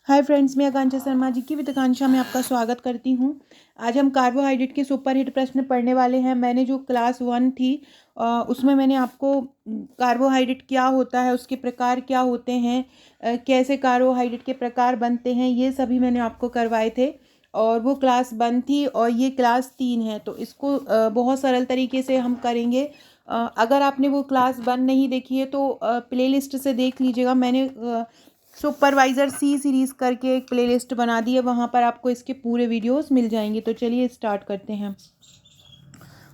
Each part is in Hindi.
हाय फ्रेंड्स, मैं आकांक्षा शर्मा जी की विद आकांक्षा में आपका स्वागत करती हूँ। आज हम कार्बोहाइड्रेट के सुपर हिट प्रश्न पढ़ने वाले हैं। मैंने जो क्लास 1 थी उसमें मैंने आपको कार्बोहाइड्रेट क्या होता है, उसके प्रकार क्या होते हैं, कैसे कार्बोहाइड्रेट के प्रकार बनते हैं, ये सभी मैंने आपको करवाए थे। और वो क्लास 1 थी और ये क्लास 3 है, तो इसको बहुत सरल तरीके से हम करेंगे। अगर आपने वो क्लास 1 नहीं देखी है तो प्लेलिस्ट से देख लीजिएगा। मैंने सुपरवाइज़र सी सीरीज़ करके एक प्लेलिस्ट बना दी है, वहाँ पर आपको इसके पूरे वीडियोस मिल जाएंगे। तो चलिए स्टार्ट करते हैं।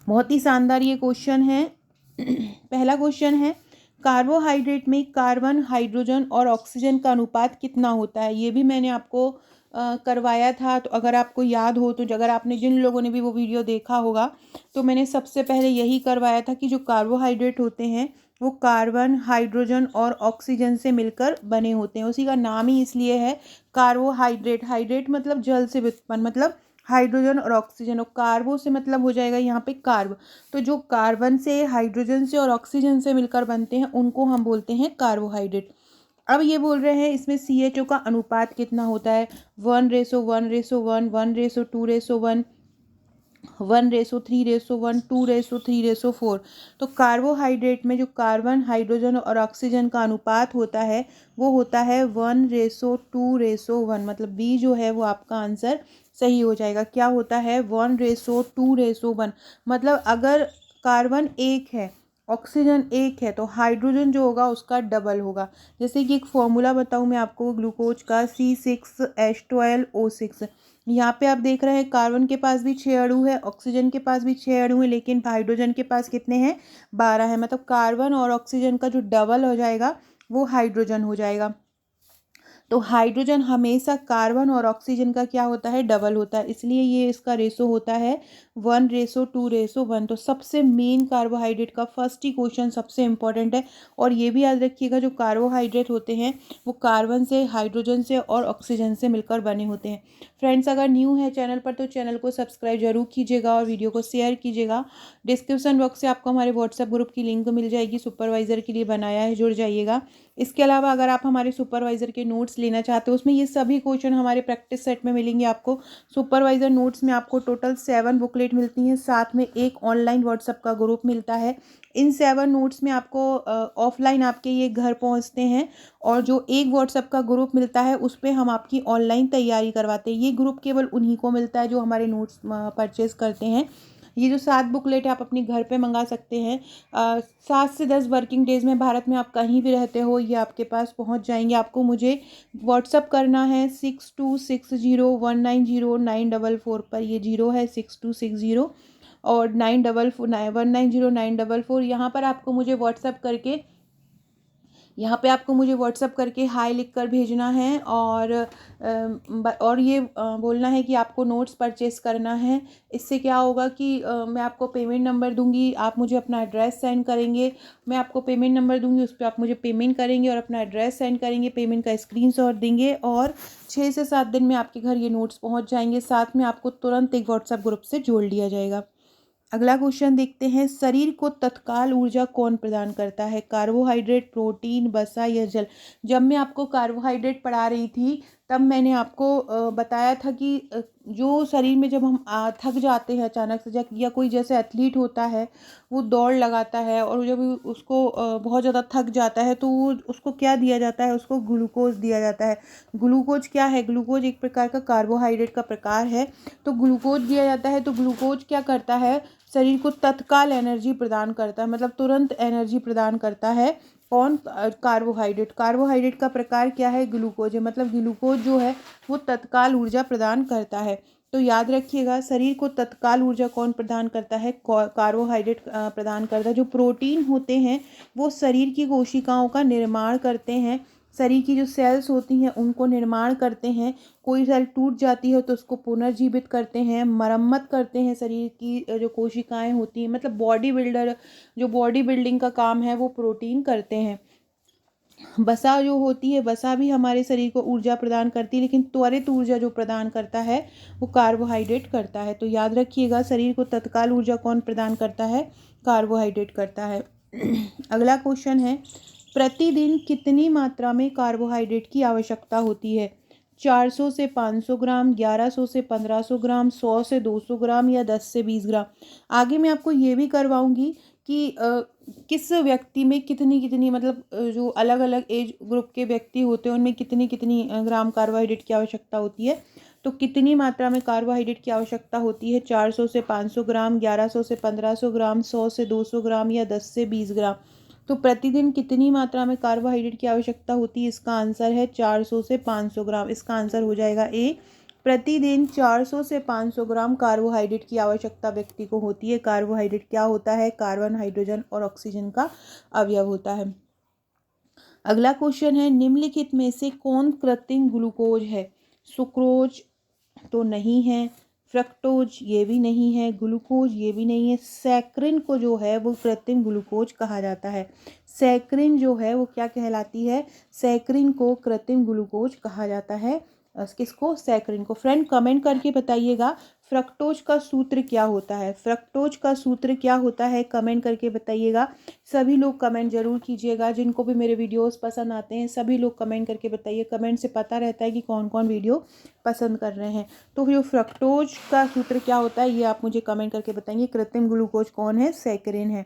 बहुत ही शानदार ये क्वेश्चन है। पहला क्वेश्चन है, कार्बोहाइड्रेट में कार्बन, हाइड्रोजन और ऑक्सीजन का अनुपात कितना होता है। ये भी मैंने आपको करवाया था। तो अगर आपको याद हो, तो अगर आपने जिन लोगों ने भी वो वीडियो देखा होगा, तो मैंने सबसे पहले यही करवाया था कि जो कार्बोहाइड्रेट होते हैं वो कार्बन, हाइड्रोजन और ऑक्सीजन से मिलकर बने होते हैं। उसी का नाम ही इसलिए है कार्बोहाइड्रेट। हाइड्रेट मतलब जल से व्युत्पन्न, मतलब हाइड्रोजन और ऑक्सीजन, और कार्बो से मतलब हो जाएगा यहाँ पे कार्ब। तो जो कार्बन से, हाइड्रोजन से और ऑक्सीजन से मिलकर बनते हैं उनको हम बोलते हैं कार्बोहाइड्रेट। अब ये बोल रहे हैं इसमें CHO का अनुपात कितना होता है। 1:1:1, 1:2:1, 1:3:1, 2:3:4। तो कार्बोहाइड्रेट में जो कार्बन, हाइड्रोजन और ऑक्सीजन का अनुपात होता है वो होता है 1:2:1। मतलब बी जो है वो आपका आंसर सही हो जाएगा। क्या होता है? 1:2:1। मतलब अगर कार्बन 1 है, ऑक्सीजन 1 है, तो हाइड्रोजन जो होगा उसका डबल होगा। जैसे कि एक फॉर्मूला बताऊँ मैं आपको ग्लूकोज का, C6H12O6। यहाँ पे आप देख रहे हैं कार्बन के पास भी 6 अणु है, ऑक्सीजन के पास भी 6 अणु है, लेकिन हाइड्रोजन के पास कितने हैं? 12 है। मतलब कार्बन और ऑक्सीजन का जो डबल हो जाएगा वो हाइड्रोजन हो जाएगा। तो हाइड्रोजन हमेशा कार्बन और ऑक्सीजन का क्या होता है? डबल होता है, इसलिए ये इसका रेशो होता है 1:2:1। तो सबसे मेन कार्बोहाइड्रेट का फर्स्ट ही क्वेश्चन सबसे इंपॉर्टेंट है। और ये भी याद रखिएगा, जो कार्बोहाइड्रेट होते हैं वो कार्बन से, हाइड्रोजन से और ऑक्सीजन से मिलकर बने होते हैं। फ्रेंड्स, अगर न्यू है चैनल पर तो चैनल को सब्सक्राइब जरूर कीजिएगा और वीडियो को शेयर कीजिएगा। डिस्क्रिप्शन बॉक्स से आपको हमारे व्हाट्सएप ग्रुप की लिंक मिल जाएगी, सुपरवाइज़र के लिए बनाया है, जुड़ जाइएगा। इसके अलावा अगर आप हमारे सुपरवाइज़र के नोट्स लेना चाहते हो, उसमें ये सभी क्वेश्चन हमारे प्रैक्टिस सेट में मिलेंगे आपको। सुपरवाइज़र नोट्स में आपको टोटल 7 बुकलेट मिलती हैं, साथ में एक ऑनलाइन व्हाट्सएप का ग्रुप मिलता है। इन 7 नोट्स में आपको ऑफलाइन आपके ये घर पहुंचते हैं, और जो एक व्हाट्सएप का ग्रुप मिलता है उस पर हम आपकी ऑनलाइन तैयारी करवाते हैं। ये ग्रुप केवल उन्हीं को मिलता है जो हमारे नोट्स परचेज़ करते हैं। ये जो 7 बुकलेट है आप अपने घर पे मंगा सकते हैं। 7 से 10 वर्किंग डेज़ में भारत में आप कहीं भी रहते हो ये आपके पास पहुंच जाएंगे। आपको मुझे व्हाट्सअप करना है 6260190944 पर। ये 0 है 6260 और 19094। यहाँ पर आपको मुझे व्हाट्सअप करके, यहाँ पे आपको मुझे व्हाट्सअप करके हाय लिख कर भेजना है। और ये बोलना है कि आपको नोट्स परचेस करना है। इससे क्या होगा कि मैं आपको पेमेंट नंबर दूंगी, आप मुझे अपना एड्रेस सेंड करेंगे। मैं आपको पेमेंट नंबर दूंगी, उस पर आप मुझे पेमेंट करेंगे और अपना एड्रेस सेंड करेंगे, पेमेंट का स्क्रीनशॉट देंगे, और 6 से 7 दिन में आपके घर ये नोट्स पहुँच जाएंगे। साथ में आपको तुरंत एक व्हाट्सएप ग्रुप से जोड़ लिया जाएगा। अगला क्वेश्चन देखते हैं, शरीर को तत्काल ऊर्जा कौन प्रदान करता है? कार्बोहाइड्रेट, प्रोटीन, वसा या जल? जब मैं आपको कार्बोहाइड्रेट पढ़ा रही थी तब मैंने आपको बताया था कि जो शरीर में जब हम थक जाते हैं अचानक से, या कोई जैसे एथलीट होता है वो दौड़ लगाता है और जब उसको बहुत ज़्यादा थक जाता है तो उसको क्या दिया जाता है? उसको ग्लूकोज दिया जाता है। ग्लूकोज क्या है? ग्लूकोज एक प्रकार का कार्बोहाइड्रेट का प्रकार है। तो ग्लूकोज दिया जाता है, तो ग्लूकोज क्या करता है? शरीर को तत्काल एनर्जी प्रदान करता है, मतलब तुरंत एनर्जी प्रदान करता है। कौन? कार्बोहाइड्रेट। कार्बोहाइड्रेट का प्रकार क्या है? ग्लूकोज है। मतलब ग्लूकोज जो है वो तत्काल ऊर्जा प्रदान करता है। तो याद रखिएगा, शरीर को तत्काल ऊर्जा कौन प्रदान करता है? कार्बोहाइड्रेट प्रदान करता है। जो प्रोटीन होते हैं वो शरीर की कोशिकाओं का निर्माण करते हैं, शरीर की जो सेल्स होती हैं उनको निर्माण करते हैं। कोई सेल टूट जाती है तो उसको पुनर्जीवित करते हैं, मरम्मत करते हैं शरीर की जो कोशिकाएं होती हैं। मतलब बॉडी बिल्डर, जो बॉडी बिल्डिंग का काम है वो प्रोटीन करते हैं। वसा जो होती है, वसा भी हमारे शरीर को ऊर्जा प्रदान करती है, लेकिन त्वरित ऊर्जा जो प्रदान करता है वो कार्बोहाइड्रेट करता है। तो याद रखिएगा, शरीर को तत्काल ऊर्जा कौन प्रदान करता है? कार्बोहाइड्रेट करता है। अगला क्वेश्चन है, प्रतिदिन कितनी मात्रा में कार्बोहाइड्रेट की आवश्यकता होती है? 400 से 500 ग्राम, 1100 से 1500 ग्राम, 100 से 200 ग्राम या 10 से 20 ग्राम। आगे मैं आपको ये भी करवाऊँगी कि किस व्यक्ति में कितनी कितनी मतलब जो अलग अलग एज ग्रुप के व्यक्ति होते हैं उनमें कितनी कितनी ग्राम कार्बोहाइड्रेट की आवश्यकता होती है। तो कितनी मात्रा में कार्बोहाइड्रेट की आवश्यकता होती है, 400 से 500 ग्राम, 1100 से 1500 ग्राम, 100 से 200 ग्राम या 10 से 20 ग्राम। तो प्रतिदिन कितनी मात्रा में कार्बोहाइड्रेट की आवश्यकता होती है, इसका आंसर है 400 से 500 ग्राम। इसका आंसर हो जाएगा ए। प्रतिदिन 400 से 500 ग्राम कार्बोहाइड्रेट की आवश्यकता व्यक्ति को होती है। कार्बोहाइड्रेट क्या होता है? कार्बन, हाइड्रोजन और ऑक्सीजन का अवयव होता है। अगला क्वेश्चन है, निम्नलिखित में से कौन कृत्रिम ग्लूकोज है? सुक्रोज तो नहीं है, फ्रक्टोज ये भी नहीं है, ग्लूकोज ये भी नहीं है। सैकरिन को जो है वो कृत्रिम ग्लूकोज कहा जाता है। सैकरिन जो है वो क्या कहलाती है? सैकरिन को कृत्रिम ग्लूकोज कहा जाता है। किसको? सैकरिन को। फ्रेंड कमेंट करके बताइएगा फ्रक्टोज का सूत्र क्या होता है? फ्रक्टोज का सूत्र क्या होता है? कमेंट करके बताइएगा। सभी लोग कमेंट जरूर कीजिएगा। जिनको भी मेरे वीडियोस पसंद आते हैं सभी लोग कमेंट करके बताइए। कमेंट से पता रहता है कि कौन कौन वीडियो पसंद कर रहे हैं। तो जो फ्रक्टोज का सूत्र क्या होता है ये आप मुझे कमेंट करके बताएंगे। कृत्रिम ग्लूकोज कौन है? सैकरिन है।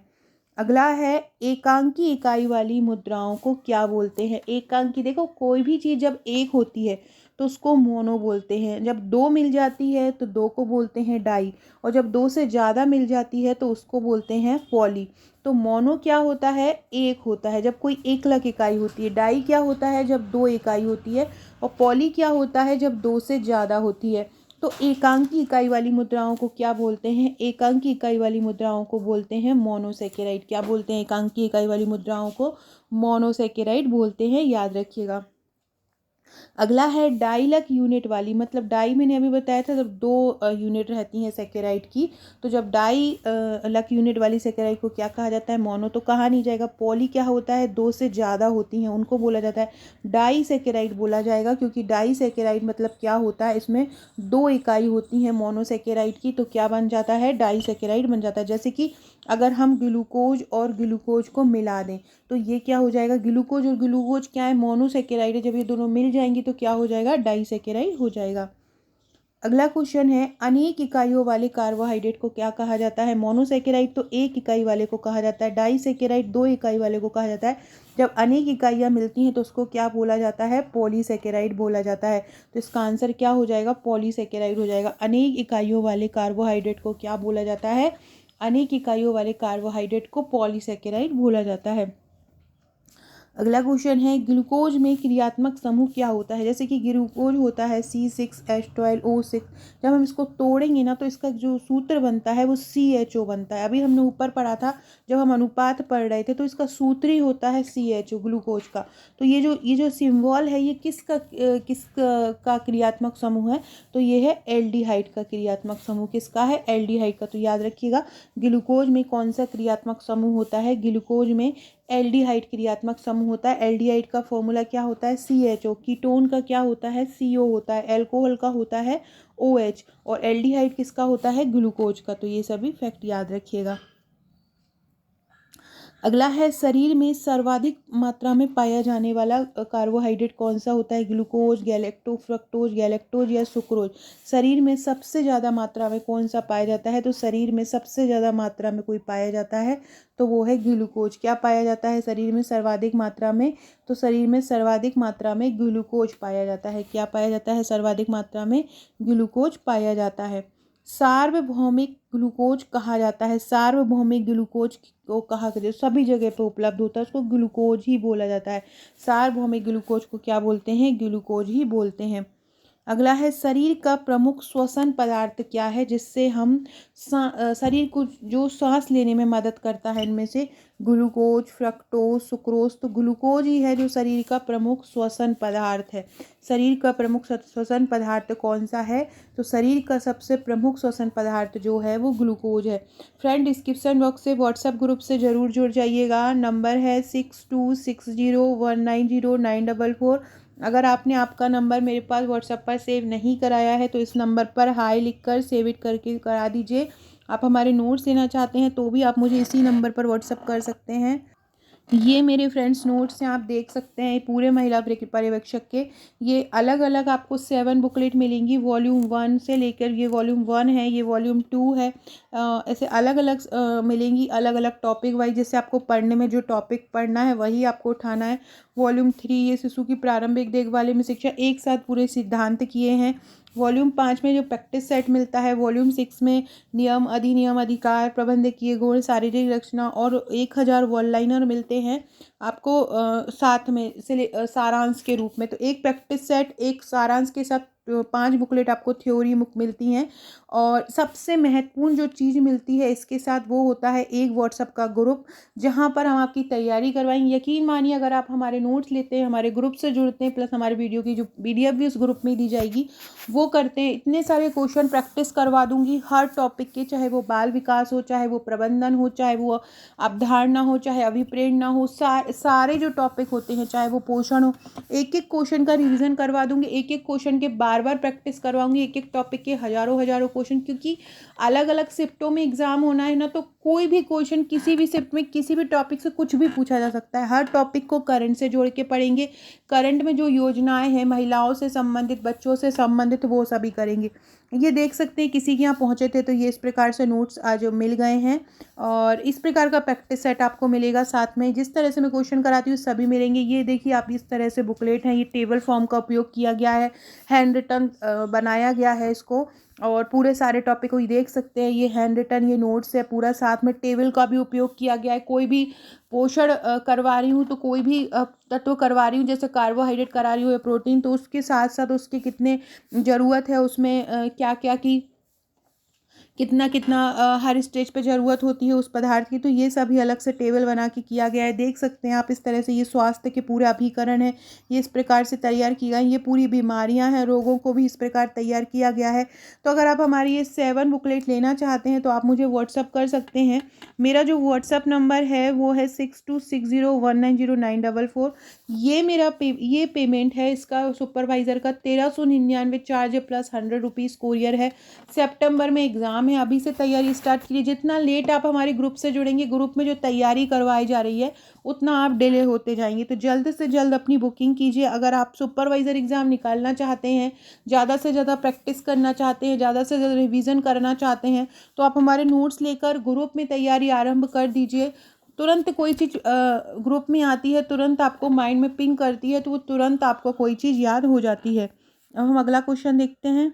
अगला है, एकांकी इकाई वाली मुद्राओं को क्या बोलते हैं? एकांकी, देखो कोई भी चीज़ जब एक होती है तो उसको मोनो बोलते हैं। जब दो मिल जाती है तो दो को बोलते हैं डाई, और जब दो से ज़्यादा मिल जाती है तो उसको बोलते हैं पॉली। तो मोनो क्या होता है? एक होता है जब कोई एकलक इकाई होती है। डाई क्या होता है? जब दो इकाई होती है। और पॉली क्या होता है? जब दो से ज़्यादा होती है। तो एकांकी इकाई वाली मुद्राओं को क्या बोलते हैं? एकांकी इकाई वाली मुद्राओं को बोलते हैं मोनोसैकेराइड। क्या बोलते हैं? एकांकी इकाई वाली मुद्राओं को मोनोसैकेराइड बोलते हैं, याद रखिएगा। अगला है, डाइलक यूनिट वाली, मतलब डाई मैंने अभी बताया था जब दो यूनिट रहती हैं सैकेराइड की। तो जब डाई लक यूनिट वाली सैकेराइड को क्या कहा जाता है? मोनो तो कहा नहीं जाएगा। पॉली क्या होता है? दो से ज़्यादा होती हैं उनको बोला जाता है डाई सैकेराइड बोला जाएगा, क्योंकि डाई सैकेराइड मतलब क्या होता है? इसमें दो इकाई होती हैं मोनोसैकेराइड की, तो क्या बन जाता है? डाई सैकेराइड बन जाता है। जैसे कि अगर हम ग्लूकोज और ग्लूकोज को मिला दें तो ये क्या हो जाएगा? ग्लूकोज और ग्लूकोज क्या है? मोनोसैकेराइड है। जब ये दोनों मिल जाएंगी तो क्या हो जाएगा? डाइसैकेराइड हो जाएगा। अगला क्वेश्चन है, अनेक इकाइयों वाले कार्बोहाइड्रेट को क्या कहा जाता है? मोनोसैकेराइड तो एक इकाई वाले को कहा जाता है, डाइसैकेराइड दो इकाई वाले को कहा जाता है। जब अनेक इकाइयाँ मिलती हैं तो उसको क्या बोला जाता है? पॉलीसैकेराइड बोला जाता है। तो इसका आंसर क्या हो जाएगा? पॉलीसैकेराइड हो जाएगा। अनेक इकाइयों वाले कार्बोहाइड्रेट को क्या बोला जाता है? अनेक इकाइयों वाले कार्बोहाइड्रेट को पॉलीसैकेराइड बोला जाता है। अगला क्वेश्चन है, ग्लूकोज में क्रियात्मक समूह क्या होता है? जैसे कि ग्लूकोज होता है C6H12O6। जब हम इसको तोड़ेंगे ना तो इसका जो सूत्र बनता है वो CHO बनता है। अभी हमने ऊपर पढ़ा था जब हम अनुपात पढ़ रहे थे, तो इसका सूत्र ही होता है CHO ग्लूकोज का। तो ये जो सिम्बॉल है ये किसका क्रियात्मक समूह है? तो ये है एल्डिहाइड का क्रियात्मक समूह। किसका है? एल्डिहाइड का। तो याद रखिएगा ग्लूकोज में कौन सा क्रियात्मक समूह होता है? ग्लूकोज में एल्डिहाइड क्रियात्मक समूह होता है। एल्डिहाइड का फॉर्मूला क्या होता है? CHO। कीटोन का क्या होता है? CO होता है। एल्कोहल का होता है OH। और एल्डिहाइड किसका होता है? ग्लूकोज का। तो ये सभी फैक्ट याद रखिएगा। अगला है, शरीर में सर्वाधिक मात्रा में पाया जाने वाला कार्बोहाइड्रेट कौन सा होता है? ग्लूकोज, गैलेक्टो फ्रक्टोज, गैलेक्टोज या सुक्रोज? शरीर में सबसे ज़्यादा मात्रा में कौन सा पाया जाता है? तो शरीर में सबसे ज़्यादा मात्रा में कोई पाया जाता है तो वो है ग्लूकोज। क्या पाया जाता है शरीर में सर्वाधिक मात्रा में? तो शरीर में सर्वाधिक मात्रा में ग्लूकोज पाया जाता है। क्या पाया जाता है? सर्वाधिक मात्रा में ग्लूकोज पाया जाता है। सार्वभौमिक ग्लूकोज कहा जाता है। सार्वभौमिक ग्लूकोज को कहा करते सभी जगह पर उपलब्ध होता है उसको ग्लूकोज ही बोला जाता है। सार्वभौमिक ग्लूकोज को क्या बोलते हैं? ग्लूकोज ही बोलते हैं। अगला है, शरीर का प्रमुख श्वसन पदार्थ क्या है जिससे हम शरीर को जो सांस लेने में मदद करता है? इनमें से ग्लूकोज, फ्रक्टोज, सुक्रोज। तो ग्लूकोज ही है जो शरीर का प्रमुख श्वसन पदार्थ है। शरीर का प्रमुख श्वसन पदार्थ कौन सा है? तो शरीर का सबसे प्रमुख श्वसन पदार्थ जो है वो ग्लूकोज है। फ्रेंड डिस्क्रिप्शन बॉक्स से व्हाट्सएप ग्रुप से ज़रूर जुड़ जाइएगा। नंबर है 6260190944। अगर आपने आपका नंबर मेरे पास व्हाट्सएप पर सेव नहीं कराया है तो इस नंबर पर हाय लिखकर सेव इट करके करा दीजिए। आप हमारे नोट्स लेना चाहते हैं तो भी आप मुझे इसी नंबर पर व्हाट्सएप कर सकते हैं। ये मेरे फ्रेंड्स नोट्स हैं, आप देख सकते हैं पूरे महिला पर्यवेक्षक के। ये अलग अलग आपको 7 बुकलेट मिलेंगी, वॉल्यूम 1 से लेकर, ये वॉल्यूम 1 है, ये वॉल्यूम 2 है। ऐसे अलग अलग मिलेंगी, अलग अलग टॉपिक वाइज। जैसे आपको पढ़ने में जो टॉपिक पढ़ना है वही आपको उठाना है। वॉल्यूम 3 ये शिशु की प्रारंभिक देखभाल में शिक्षा, एक साथ पूरे सिद्धांत किए हैं। वॉल्यूम 5 में जो प्रैक्टिस सेट मिलता है। वॉल्यूम 6 में नियम, अधिनियम, अधिकार, प्रबंधकीय गुण, शारीरिक रचना और 1000 वन लाइनर मिलते हैं आपको साथ में सारांश के रूप में। तो एक प्रैक्टिस सेट, एक सारांश के साथ 5 बुकलेट आपको थ्योरी मिलती हैं। और सबसे महत्वपूर्ण जो चीज़ मिलती है इसके साथ वो होता है एक व्हाट्सएप का ग्रुप, जहाँ पर हम आपकी तैयारी करवाएंगे। यकीन मानिए, अगर आप हमारे नोट्स लेते हैं, हमारे ग्रुप से जुड़ते हैं, प्लस हमारे वीडियो की जो PDF भी उस ग्रुप में दी जाएगी वो करते हैं, इतने सारे क्वेश्चन प्रैक्टिस करवा दूंगी हर टॉपिक के, चाहे वो बाल विकास हो, चाहे वो प्रबंधन हो, चाहे वो अवधारणा हो, चाहे अभिप्रेरणा हो, सारे जो टॉपिक होते हैं, चाहे वो पोषण हो, एक एक क्वेश्चन का रिवीजन करवा दूंगी। एक एक क्वेश्चन के बार बार प्रैक्टिस करवाऊंगी, एक एक टॉपिक के हजारों हजारों क्वेश्चन, क्योंकि अलग अलग शिफ्टों में एग्जाम होना है ना, तो कोई भी क्वेश्चन किसी भी शिफ्ट में किसी भी टॉपिक से कुछ भी पूछा जा सकता है। हर टॉपिक को करंट से जोड़ के पढ़ेंगे। करंट में जो योजनाएं हैं महिलाओं से संबंधित, बच्चों से संबंधित, वो सभी करेंगे। ये देख सकते हैं किसी के यहाँ पहुँचे थे तो ये इस प्रकार से नोट्स आज मिल गए हैं। और इस प्रकार का प्रैक्टिस सेट आपको मिलेगा साथ में। जिस तरह से मैं क्वेश्चन कराती हूँ सभी मिलेंगे। ये देखिए आप, इस तरह से बुकलेट हैं, ये टेबल फॉर्म का उपयोग किया गया है, हैंड रिटन बनाया गया है इसको। और पूरे सारे टॉपिक को ये देख सकते हैं, ये हैंड रिटन ये नोट्स है पूरा, साथ में टेबल का भी उपयोग किया गया है। कोई भी पोषण करवा रही हूँ तो कोई भी तत्व करवा रही हूँ, जैसे कार्बोहाइड्रेट करा रही हूँ या प्रोटीन, तो उसके साथ साथ उसके कितने ज़रूरत है, उसमें क्या क्या की कितना कितना हर स्टेज पे ज़रूरत होती है उस पदार्थ की, तो ये सभी अलग से टेबल बना के किया गया है। देख सकते हैं आप इस तरह से, ये स्वास्थ्य के पूरे अभिकरण है, ये इस प्रकार से तैयार की गई। ये पूरी बीमारियां हैं, रोगों को भी इस प्रकार तैयार किया गया है। तो अगर आप हमारी ये 7 बुकलेट लेना चाहते हैं तो आप मुझे व्हाट्सअप कर सकते हैं। मेरा जो व्हाट्सअप नंबर है वो है 6260190944। ये मेरा ये पेमेंट है इसका सुपरवाइज़र का 1399 चार्ज है, प्लस 100 रुपीज़ कोरियर है। सितंबर में एग्ज़ाम है, अभी से तैयारी स्टार्ट कीजिए। जितना लेट आप हमारे ग्रुप से जुड़ेंगे, ग्रुप में जो तैयारी करवाई जा रही है उतना आप डिले होते जाएंगे। तो जल्द से जल्द अपनी बुकिंग कीजिए। अगर आप सुपरवाइज़र एग्ज़ाम निकालना चाहते हैं, ज़्यादा से ज़्यादा प्रैक्टिस करना चाहते हैं, ज़्यादा से ज़्यादा रिवीजन करना चाहते हैं, तो आप हमारे नोट्स लेकर ग्रुप में तैयारी आरंभ कर दीजिए। तुरंत कोई चीज़ ग्रुप में आती है, तुरंत आपको माइंड में पिंग करती है, तो वो तुरंत आपको कोई चीज़ याद हो जाती है। अब हम अगला क्वेश्चन देखते हैं।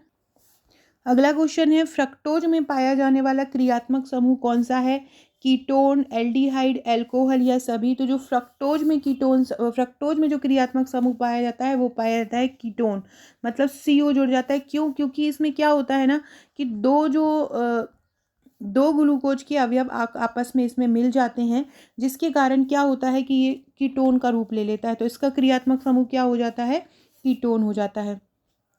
अगला क्वेश्चन है, फ्रक्टोज में पाया जाने वाला क्रियात्मक समूह कौन सा है? कीटोन, एल्डिहाइड, अल्कोहल या सभी? तो जो फ्रक्टोज में जो क्रियात्मक समूह पाया जाता है वो पाया जाता है कीटोन, मतलब CO जुड़ जाता है। क्यों? क्योंकि इसमें क्या होता है ना कि दो ग्लूकोज के अवयव आपस में इसमें मिल जाते हैं, जिसके कारण क्या होता है कि ये कीटोन का रूप ले लेता है। तो इसका क्रियात्मक समूह क्या हो जाता है? कीटोन हो जाता है।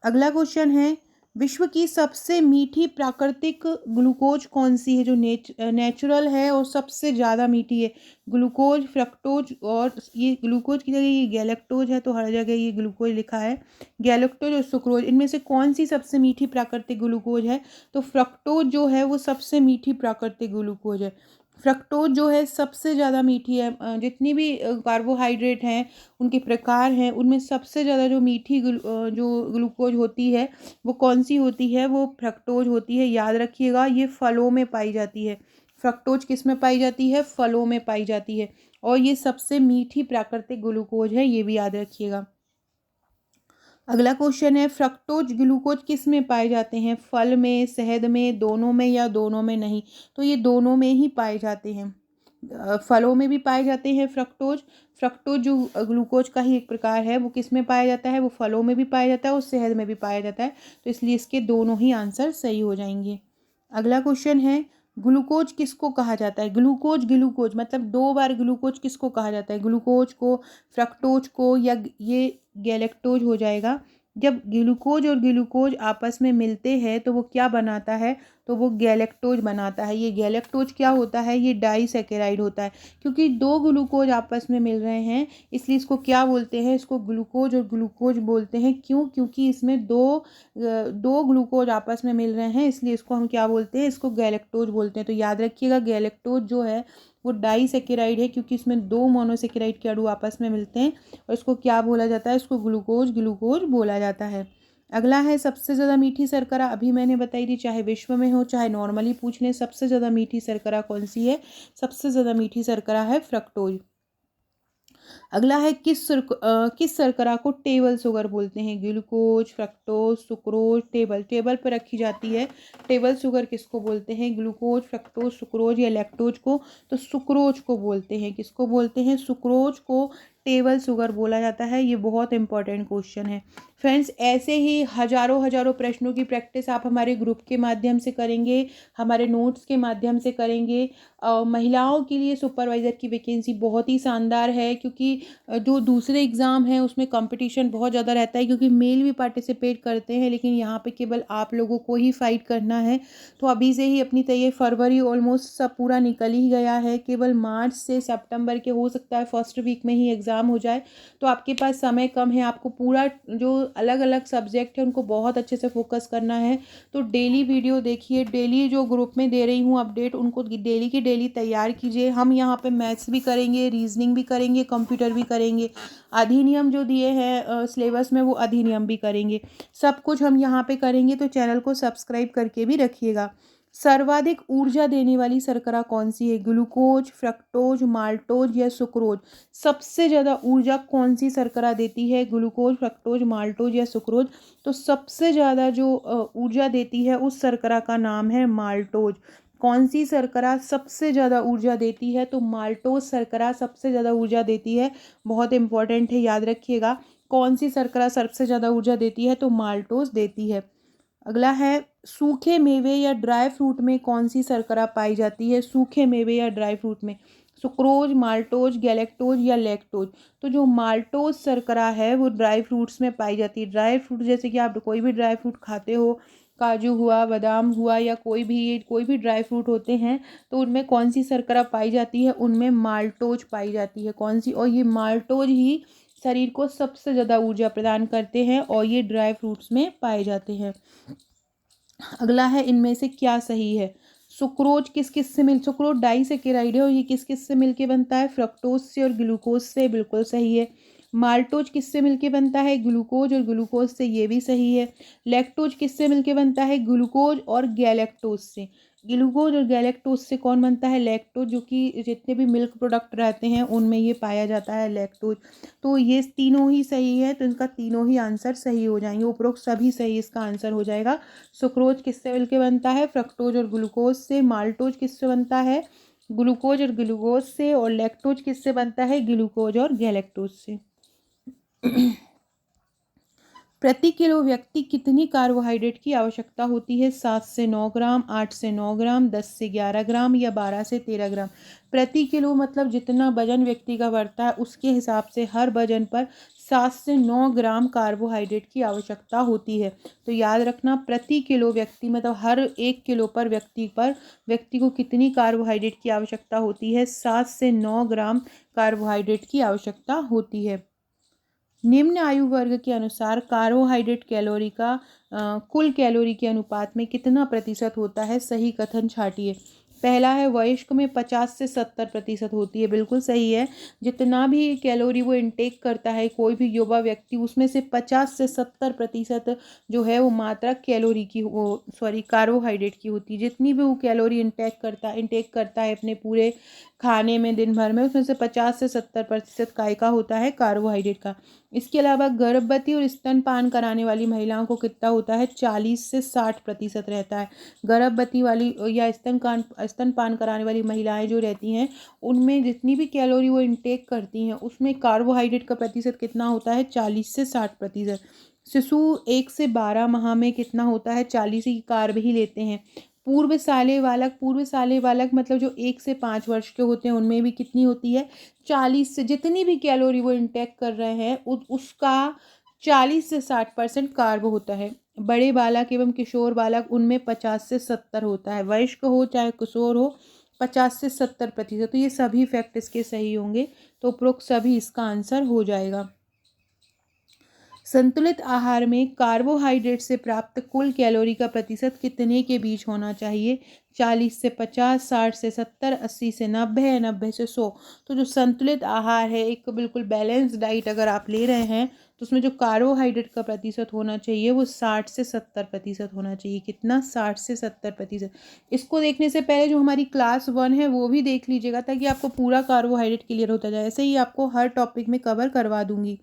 अगला क्वेश्चन है, विश्व की सबसे मीठी प्राकृतिक ग्लूकोज कौन सी है? जो नेचुरल है और सबसे ज़्यादा मीठी है। ग्लूकोज, फ्रक्टोज, और ये ग्लूकोज की जगह ये गैलेक्टोज है, तो हर जगह ये ग्लूकोज लिखा है। गैलेक्टोज और सुक्रोज, इनमें से कौन सी सबसे मीठी प्राकृतिक ग्लूकोज है? तो फ्रक्टोज जो है वो सबसे मीठी प्राकृतिक ग्लूकोज है। फ्रक्टोज जो है सबसे ज़्यादा मीठी है। जितनी भी कार्बोहाइड्रेट हैं, उनके प्रकार हैं, उनमें सबसे ज़्यादा जो मीठी जो ग्लूकोज होती है वो कौन सी होती है? वो फ्रक्टोज होती है। याद रखिएगा, ये फलों में पाई जाती है। फ्रक्टोज किस में पाई जाती है? फलों में पाई जाती है। और ये सबसे मीठी प्राकृतिक ग्लूकोज है, ये भी याद रखिएगा। अगला क्वेश्चन है, फ्रक्टोज ग्लूकोज किस में पाए जाते हैं? फल में, शहद में, दोनों में या दोनों में नहीं? तो ये दोनों में ही पाए जाते हैं। फलों में भी पाए जाते हैं फ्रक्टोज। फ्रक्टोज जो ग्लूकोज का ही एक प्रकार है, वो किस में पाया जाता है? वो फलों में भी पाया जाता है और शहद में भी पाया जाता है। तो इसलिए इसके दोनों ही आंसर सही हो जाएंगे। अगला क्वेश्चन है, ग्लूकोज किसको कहा जाता है? ग्लूकोज ग्लूकोज मतलब 2 बार ग्लूकोज किसको कहा जाता है? ग्लूकोज को, फ्रक्टोज को, या ये गैलेक्टोज हो जाएगा। जब ग्लूकोज और ग्लूकोज आपस में मिलते हैं तो वो क्या बनाता है? तो वो गैलेक्टोज बनाता है। ये गैलेक्टोज क्या होता है? ये डाइसैकेराइड होता है। क्योंकि 2 ग्लूकोज आपस में मिल रहे हैं, इसलिए इसको क्या बोलते हैं? इसको ग्लूकोज और ग्लूकोज बोलते हैं। क्यों? क्योंकि इसमें दो ग्लूकोज आपस में मिल रहे हैं, इसलिए इसको हम क्या बोलते हैं? इसको गैलेक्टोज बोलते हैं। तो याद रखिएगा, गैलेक्टोज जो है वो डाइसैकेराइड है, क्योंकि इसमें 2 मोनोसैकेराइड के अणु आपस में मिलते हैं और इसको क्या बोला जाता है, इसको ग्लूकोज बोला जाता है। अगला है सबसे ज़्यादा मीठी शर्करा। अभी मैंने बताई थी, चाहे विश्व में हो चाहे नॉर्मली पूछ लें, सबसे ज़्यादा मीठी शर्करा कौन सी है? सबसे ज़्यादा मीठी शर्करा है फ्रक्टोज। अगला है किस शर्करा को टेबल शुगर बोलते हैं? ग्लूकोज, फ्रक्टोज, सुक्रोज, टेबल पर रखी जाती है टेबल शुगर किसको बोलते हैं? ग्लूकोज, फ्रक्टोज, सुक्रोज या लैक्टोज को? तो सुक्रोज को बोलते हैं। किसको बोलते हैं? सुक्रोज को टेबल शुगर बोला जाता है। ये बहुत इंपॉर्टेंट क्वेश्चन है फ्रेंड्स। ऐसे ही हजारों प्रश्नों की प्रैक्टिस आप हमारे ग्रुप के माध्यम से करेंगे, हमारे नोट्स के माध्यम से करेंगे। महिलाओं के लिए सुपरवाइज़र की वैकेंसी बहुत ही शानदार है, क्योंकि जो दूसरे एग्ज़ाम हैं उसमें कंपटीशन बहुत ज़्यादा रहता है, क्योंकि मेल भी पार्टिसिपेट करते हैं, लेकिन यहाँ पे केवल आप लोगों को ही फाइट करना है। तो अभी से ही अपनी तैयारी, फरवरी ऑलमोस्ट सब पूरा निकल ही गया है, केवल मार्च से सितंबर के हो सकता है फर्स्ट वीक में ही एग्ज़ाम हो जाए। तो आपके पास समय कम है, आपको पूरा जो अलग अलग सब्जेक्ट है उनको बहुत अच्छे से फोकस करना है। तो डेली वीडियो देखिए, डेली जो ग्रुप में दे रही हूँ अपडेट, उनको डेली की डेली तैयार कीजिए। हम यहाँ पे मैथ्स भी करेंगे, रीजनिंग भी करेंगे, कंप्यूटर भी करेंगे, अधिनियम जो दिए हैं सिलेबस में वो अधिनियम भी करेंगे। सब कुछ हम यहाँ पे करेंगे, तो चैनल को सब्सक्राइब करके भी रखिएगा। सर्वाधिक ऊर्जा देने वाली शर्करा कौन सी है? ग्लूकोज, फ्रक्टोज, माल्टोज या सुक्रोज? सबसे ज़्यादा ऊर्जा कौन सी शर्करा देती है? ग्लूकोज, फ्रक्टोज, माल्टोज या सुक्रोज? तो सबसे ज़्यादा जो ऊर्जा देती है उस शर्करा का नाम है माल्टोज। कौन सी शर्करा सबसे ज़्यादा ऊर्जा देती है? तो माल्टोज शर्करा सबसे ज़्यादा ऊर्जा देती है। बहुत इंपॉर्टेंट है, याद रखिएगा। कौन सी शर्करा सबसे ज़्यादा ऊर्जा देती है? तो माल्टोज देती है। अगला है सूखे मेवे या ड्राई फ्रूट में कौन सी शर्करा पाई जाती है? सूखे मेवे या ड्राई फ्रूट में सुक्रोज, माल्टोज, गैलेक्टोज या लैक्टोज? तो जो माल्टोज शर्करा है वो ड्राई फ्रूट्स में पाई जाती है। ड्राई फ्रूट जैसे कि आप कोई भी ड्राई फ्रूट खाते हो, काजू हुआ, बादाम हुआ या कोई भी ड्राई फ्रूट होते हैं, तो उनमें कौन सी शर्करा पाई जाती है? उनमें माल्टोज पाई जाती है। कौन सी? और ये माल्टोज ही शरीर को सबसे ज़्यादा ऊर्जा प्रदान करते हैं और ये ड्राई फ्रूट्स में पाए जाते हैं। अगला है इनमें से क्या सही है? सुक्रोज सुक्रोज डाइसैकेराइड है और ये किस किस से मिलके बनता है? फ्रक्टोज से और ग्लूकोज से, बिल्कुल सही है। माल्टोज किससे मिलके बनता है? ग्लूकोज और ग्लूकोज से, ये भी सही है। लैक्टोज किससे मिलके बनता है? ग्लूकोज और गैलेक्टोज से। ग्लूकोज और गैलेक्टोज से कौन बनता है? लैक्टोज, जो कि जितने भी मिल्क प्रोडक्ट रहते हैं उनमें ये पाया जाता है लैक्टोज। तो ये तीनों ही सही है, तो इनका तीनों ही आंसर सही हो जाएंगे। उपरोक्त सभी सही इसका आंसर हो जाएगा। सुक्रोज किससे मिलके बनता है? फ्रक्टोज और ग्लूकोज से। माल्टोज किससे बनता है? ग्लूकोज और ग्लूकोज से। और लैक्टोज किससे बनता है? ग्लूकोज और गैलेक्टोज से। प्रति किलो व्यक्ति कितनी कार्बोहाइड्रेट की आवश्यकता होती है? 7 से 9 ग्राम, 8 से 9 ग्राम, 10 से 11 ग्राम या 12 से 13 ग्राम? प्रति किलो मतलब जितना वजन व्यक्ति का बढ़ता है उसके हिसाब से हर वजन पर 7 से 9 ग्राम कार्बोहाइड्रेट की आवश्यकता होती है। तो याद रखना, प्रति किलो व्यक्ति मतलब हर 1 किलो पर व्यक्ति को कितनी कार्बोहाइड्रेट की आवश्यकता होती है? 7 से 9 ग्राम कार्बोहाइड्रेट की आवश्यकता होती है। निम्न आयु वर्ग के अनुसार कार्बोहाइड्रेट कैलोरी का कुल कैलोरी के अनुपात में कितना प्रतिशत होता है? सही कथन छाटिए। पहला है वयस्क में 50 से 70% होती है, बिल्कुल सही है। जितना भी कैलोरी वो इनटेक करता है कोई भी युवा व्यक्ति, उसमें से 50 से 70% जो है वो मात्रा कैलोरी की कार्बोहाइड्रेट की होती है। जितनी भी वो कैलोरी इंटेक करता है अपने पूरे खाने में दिन भर में, उसमें से 50 से 70% काय का होता है? कार्बोहाइड्रेट का। इसके अलावा गर्भवती और स्तनपान कराने वाली महिलाओं को कितना होता है? 40 से 60% रहता है। गर्भवती वाली या स्तनपान कराने वाली महिलाएं जो रहती हैं उनमें जितनी भी कैलोरी वो इनटेक करती हैं उसमें कार्बोहाइड्रेट का प्रतिशत कितना होता है? 40 से 60%। शिशु 1 से 12 माह में कितना होता है? 40 ही कार्ब ही लेते हैं। पूर्व साले बालक मतलब जो 1 से 5 वर्ष के होते हैं उनमें भी कितनी होती है? 40 से, जितनी भी कैलोरी वो इंटेक कर रहे हैं उसका 40 से 60% कार्ब होता है। बड़े बालक एवं किशोर बालक उनमें 50 से 70 होता है। वयस्क हो चाहे किशोर हो, 50 से 70%। तो ये सभी फैक्ट इसके सही होंगे, तो उपरोक्त सभी इसका आंसर हो जाएगा। संतुलित आहार में कार्बोहाइड्रेट से प्राप्त कुल कैलोरी का प्रतिशत कितने के बीच होना चाहिए? 40 से 50, 60 से 70, 80 से 90, 90 से 100। तो जो संतुलित आहार है, एक बिल्कुल बैलेंस डाइट अगर आप ले रहे हैं तो उसमें जो कार्बोहाइड्रेट का प्रतिशत होना चाहिए वो 60 से 70% होना चाहिए। कितना? 60 से 70%। इसको देखने से पहले जो हमारी क्लास 1 है वो भी देख लीजिएगा, ताकि आपको पूरा कार्बोहाइड्रेट क्लियर होता जाए। ऐसे ही आपको हर टॉपिक में कवर करवा दूंगी।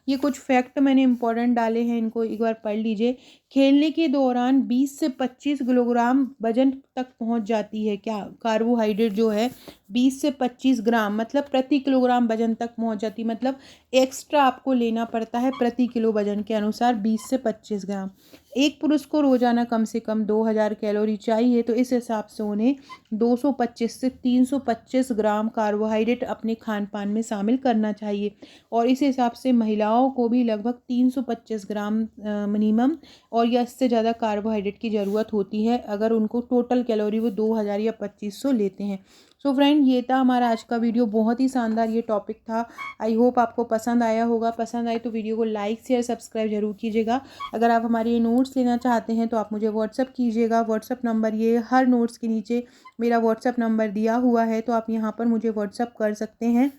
ये कुछ फैक्ट मैंने इंपॉर्टेंट डाले हैं, इनको एक बार पढ़ लीजिए। खेलने के दौरान 20 से 25 किलोग्राम वजन तक पहुंच जाती है। क्या? कार्बोहाइड्रेट जो है 20 से 25 ग्राम मतलब प्रति किलोग्राम वजन तक पहुंच जाती है। मतलब एक्स्ट्रा आपको लेना पड़ता है प्रति किलो वजन के अनुसार 20 से 25 ग्राम। एक पुरुष को रोजाना कम से कम 2000 कैलोरी चाहिए, तो इस हिसाब से उन्हें 225 से 325 ग्राम कार्बोहाइड्रेट अपने खान पान में शामिल करना चाहिए। और इस हिसाब से महिलाओं को भी लगभग 325 ग्राम मिनिमम और या इससे ज़्यादा कार्बोहाइड्रेट की ज़रूरत होती है, अगर उनको टोटल कैलोरी वो 2000 या 2500 लेते हैं। सो फ्रेंड, ये था हमारा आज का वीडियो। बहुत ही शानदार ये टॉपिक था। आई होप आपको पसंद आया होगा। पसंद आए तो वीडियो को लाइक शेयर सब्सक्राइब जरूर कीजिएगा। अगर आप हमारे ये नोट्स लेना चाहते हैं तो आप मुझे व्हाट्सअप कीजिएगा। व्हाट्सअप नंबर ये हर नोट्स के नीचे मेरा व्हाट्सअप नंबर दिया हुआ है, तो आप यहाँ पर मुझे व्हाट्सअप कर सकते हैं।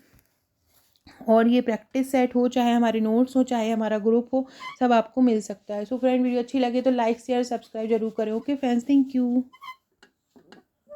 और ये प्रैक्टिस सेट हो, चाहे हमारे नोट्स हो, चाहे हमारा ग्रुप हो, सब आपको मिल सकता है। सो फ्रेंड, वीडियो अच्छी लगे तो लाइक शेयर सब्सक्राइब जरूर करें। Okay friends, thank you.